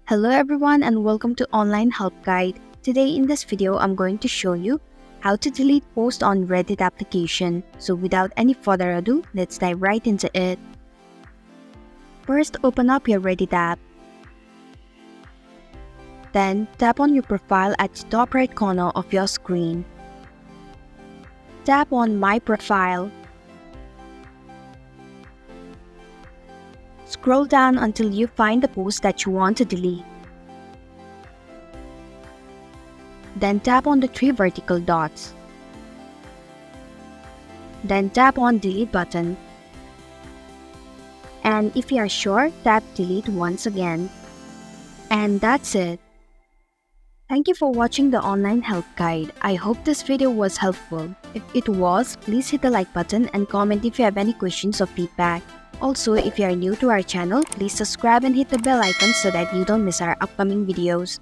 Hello everyone and welcome to Online Help Guide. Today in this video, I'm going to show you how to delete posts on Reddit application. So without any further ado, let's dive right into it. First, open up your Reddit app. Then, tap on your profile at the top right corner of your screen. Tap on My Profile. Scroll down until you find the post that you want to delete. Then tap on the three vertical dots. Then tap on Delete button. And if you are sure, tap Delete once again. And that's it. Thank you for watching the Online Help Guide. I hope this video was helpful. If it was, please hit the like button and comment if you have any questions or feedback. Also, if you are new to our channel, please subscribe and hit the bell icon so that you don't miss our upcoming videos.